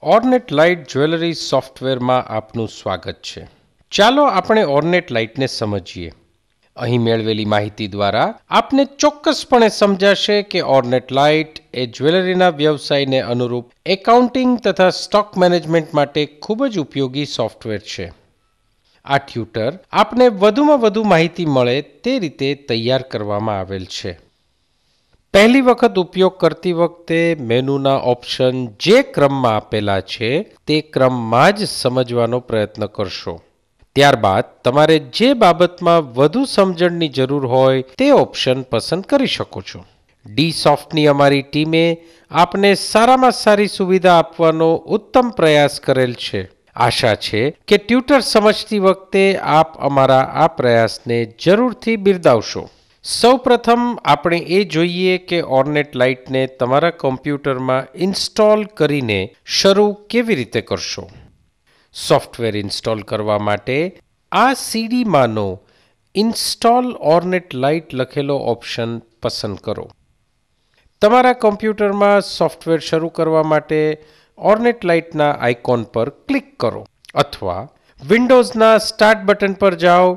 ઓર્નેટ light jewellery સોફ્ટવેરમાં આપનું સ્વાગત છે. ચાલો આપણે ઓર્નેટ લાઇટને સમજીએ. અહીં મેળવેલી માહિતી દ્વારા આપને ચોક્કસપણે સમજાશે કે ઓર્નેટ લાઇટ એ જ્વેલરીના વ્યવસાયને અનુરૂપ એકાઉન્ટિંગ તથા સ્ટોક મેનેજમેન્ટ માટે ખૂબ જ ઉપયોગી સોફ્ટવેર છે. આ ટ્યુટર આપને વધુમાં વધુ માહિતી મળે તે રીતે તૈયાર કરવામાં આવેલ છે. પહેલી વખત ઉપયોગ કરતી વખતે મેનુના ઓપ્શન જે ક્રમમાં આપેલા છે તે ક્રમમાં જ સમજવાનો પ્રયત્ન કરશો. ત્યારબાદ તમારે જે બાબતમાં વધુ સમજણની જરૂર હોય તે ઓપ્શન પસંદ કરી શકો છો. ડી સોફ્ટની અમારી ટીમે આપને સારામાં સારી સુવિધા આપવાનો ઉત્તમ પ્રયાસ કરેલ છે. આશા છે કે ટ્યુટર સમજતી વખતે આપ અમારા આ પ્રયાસને જરૂરથી બિરદાવશો. સૌપ્રથમ આપણે એ જોઈએ કે ઓર્નેટ લાઇટને તમારા કમ્પ્યુટરમાં ઇન્સ્ટોલ કરીને શરૂ કેવી રીતે કરશો. સોફ્ટવેર ઇન્સ્ટોલ કરવા માટે આ સીડીમાંનો ઇન્સ્ટોલ ઓર્નેટ લાઇટ લખેલો ઓપ્શન પસંદ કરો. તમારા કમ્પ્યુટરમાં સોફ્ટવેર શરૂ કરવા માટે ઓર્નેટ લાઇટના આઇકોન પર ક્લિક કરો અથવા વિન્ડોઝના સ્ટાર્ટ બટન પર જાઓ,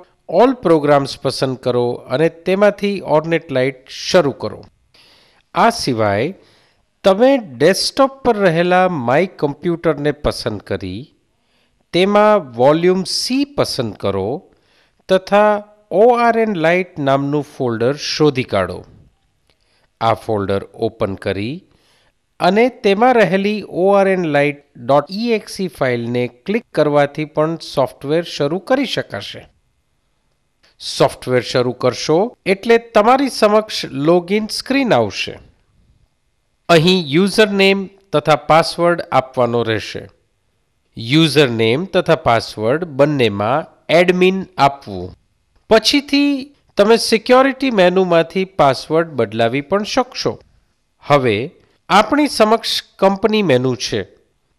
ઓલ પ્રોગ્રામ્સ પસંદ કરો અને તેમાંથી ઓર્નેટ લાઇટ શરૂ કરો. આ સિવાય તમે ડેસ્કટોપ પર રહેલા માય કમ્પ્યુટરને પસંદ કરી તેમાં વોલ્યુમ સી પસંદ કરો તથા ORN લાઇટ નામનું ફોલ્ડર શોધી કાઢો. આ ફોલ્ડર ઓપન કરી અને તેમાં રહેલી ornlight.exe ફાઇલને ક્લિક કરવાથી પણ સોફ્ટવેર શરૂ કરી શકાશે. સોફ્ટવેર શરૂ કરશો એટલે તમારી સમક્ષ લોગિન સ્ક્રીન આવશે. અહીં યુઝરનેમ તથા પાસવર્ડ આપવાનો રહેશે. યુઝરનેમ તથા પાસવર્ડ બંનેમાં એડમિન આપવું. પછીથી તમે સિક્યોરિટી મેનુમાંથી પાસવર્ડ બદલાવી પણ શકશો. હવે આપણી સમક્ષ કંપની મેનુ છે.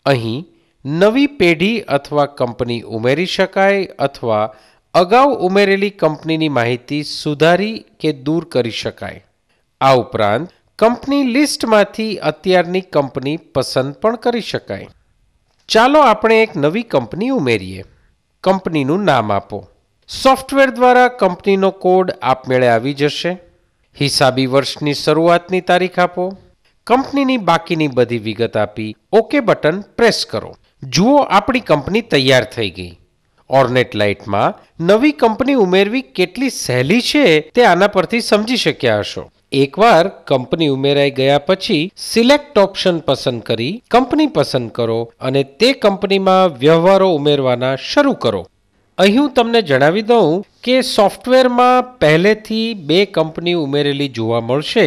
અહીં નવી પેઢી અથવા કંપની ઉમેરી શકાય અથવા અગાઉ ઉમેરેલી કંપનીની માહિતી સુધારી કે દૂર કરી શકાય. આ ઉપરાંત કંપની લિસ્ટમાંથી અત્યારની કંપની પસંદ પણ કરી શકાય. ચાલો આપણે એક નવી કંપની ઉમેરીએ. કંપનીનું નામ આપો. સોફ્ટવેર દ્વારા કંપનીનો કોડ આપમેળે આવી જશે. હિસાબી વર્ષની શરૂઆતની તારીખ આપો. કંપનીની બાકીની બધી વિગત આપી ઓકે બટન પ્રેસ કરો. જુઓ, આપણી કંપની તૈયાર થઈ ગઈ. ઓર્નેટ લાઇટમાં નવી કંપની ઉમેરવી કેટલી સહેલી છે તે આના પરથી સમજી શક્યા હશો. એકવાર કંપની ઉમેરાઈ ગયા પછી સિલેક્ટ ઓપ્શન પસંદ કરી કંપની પસંદ કરો અને તે કંપનીમાં વ્યવહારો ઉમેરવાના શરૂ કરો. અહીં હું તમને જણાવી દઉં કે સોફ્ટવેરમાં પહેલેથી 2 કંપની ઉમેરેલી જોવા મળશે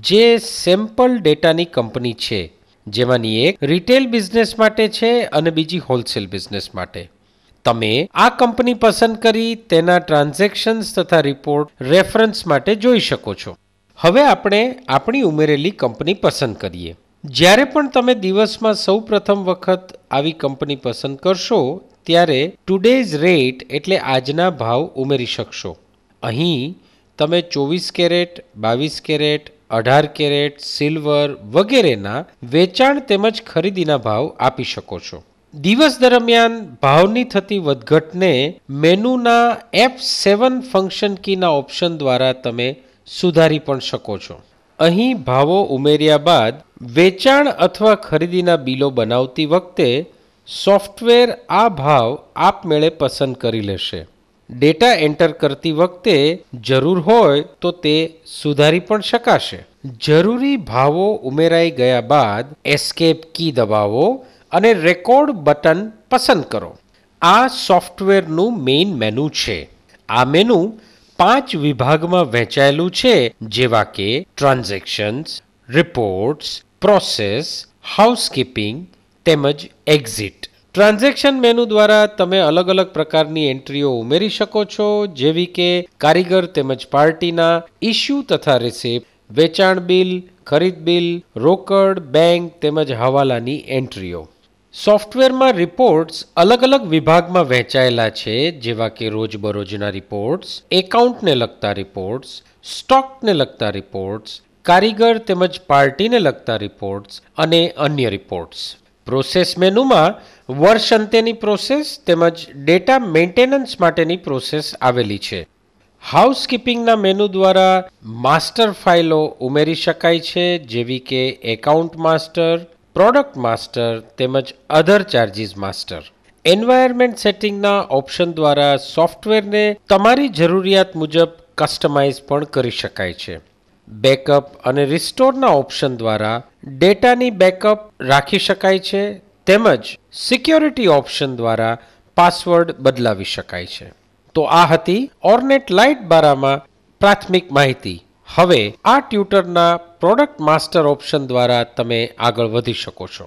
જે સેમ્પલ ડેટાની કંપની છે, જેમાંની એક રિટેલ બિઝનેસ માટે છે અને બીજી હોલસેલ બિઝનેસ માટે. તમે આ કંપની પસંદ કરી તેના ટ્રાન્ઝેક્શન્સ તથા રિપોર્ટ રેફરન્સ માટે જોઈ શકો છો. હવે આપણે આપણી ઉમેરેલી કંપની પસંદ કરીએ. જ્યારે પણ તમે દિવસમાં સૌપ્રથમ વખત આવી કંપની પસંદ કરશો ત્યારે ટુડેઝ રેટ એટલે આજના ભાવ ઉમેરી શકશો. અહીં તમે 24 કેરેટ, 22 કેરેટ, 18 કેરેટ, સિલ્વર વગેરેના વેચાણ તેમજ ખરીદીના ભાવ આપી શકો છો. દિવસ દરમિયાન ભાવની થતી વધઘટને મેનુના F7 ફંક્શન કીના ઓપ્શન દ્વારા તમે સુધારી પણ શકો છો. અહીં ભાવો ઉમેર્યા બાદ વેચાણ અથવા ખરીદીના બિલો બનાવતી વખતે સોફ્ટવેર આ ભાવ આપમેળે પસંદ કરી લેશે. ડેટા એન્ટર કરતી વખતે જરૂર હોય તો તે સુધારી પણ શકાશે. જરૂરી ભાવો ઉમેરાઈ ગયા બાદ એસ્કેપ કી દબાવો અને રેકોર્ડ બટન પસંદ કરો. આ સોફ્ટવેરનું મેઇન મેનુ છે. આ મેનુ 5 વિભાગમાં વહેંચાયેલું છે, જેવા કે ટ્રાન્ઝેક્શન્સ, રિપોર્ટ્સ, પ્રોસેસ, હાઉસકીપિંગ તેમજ એક્ઝિટ. ટ્રાન્ઝેક્શન મેનુ દ્વારા તમે અલગ અલગ પ્રકારની એન્ટ્રીઓ ઉમેરી શકો છો, જેવી કે કારીગર તેમજ પાર્ટીના ઇસ્યુ તથા રિસિપ્ટ, વેચાણ બિલ, ખરીદ બિલ, રોકડ, બેંક તેમજ હવાલાની એન્ટ્રીઓ. સોફ્ટવેરમાં રિપોર્ટ્સ અલગ અલગ વિભાગમાં વહેંચાયેલા છે, જેવા કે રોજબરોજના રિપોર્ટ્સ, એકાઉન્ટને લગતા રિપોર્ટ્સ, સ્ટોકને લગતા રિપોર્ટ્સ, કારીગર તેમજ પાર્ટીને લગતા રિપોર્ટ્સ અને અન્ય રિપોર્ટ્સ. પ્રોસેસ મેનુમાં વર્ષ અંત્યની પ્રોસેસ તેમજ ડેટા મેન્ટેનન્સ માટેની પ્રોસેસ આવેલી છે. હાઉસકીપિંગના મેનુ દ્વારા માસ્ટર ફાઇલો ઉમેરી શકાય છે, જેવી કે એકાઉન્ટ માસ્ટર, પ્રોડક્ટ માસ્ટર તેમજ અધર ચાર્જીસ માસ્ટર. એન્વાયરમેન્ટ સેટિંગના ઓપ્શન દ્વારા સોફ્ટવેરને તમારી જરૂરિયાત મુજબ કસ્ટમાઇઝ પણ કરી શકાય છે. બેકઅપ અને રિસ્ટોરના ઓપ્શન દ્વારા ડેટાની બેકઅપ રાખી શકાય છે તેમજ સિક્યોરિટી ઓપ્શન દ્વારા પાસવર્ડ બદલાવી શકાય છે. તો આ હતી ઓર્નેટ લાઇટ બારામાં પ્રાથમિક માહિતી. હવે આ ટ્યુટરના પ્રોડક્ટ માસ્ટર ઓપ્શન દ્વારા તમે આગળ વધી શકો છો.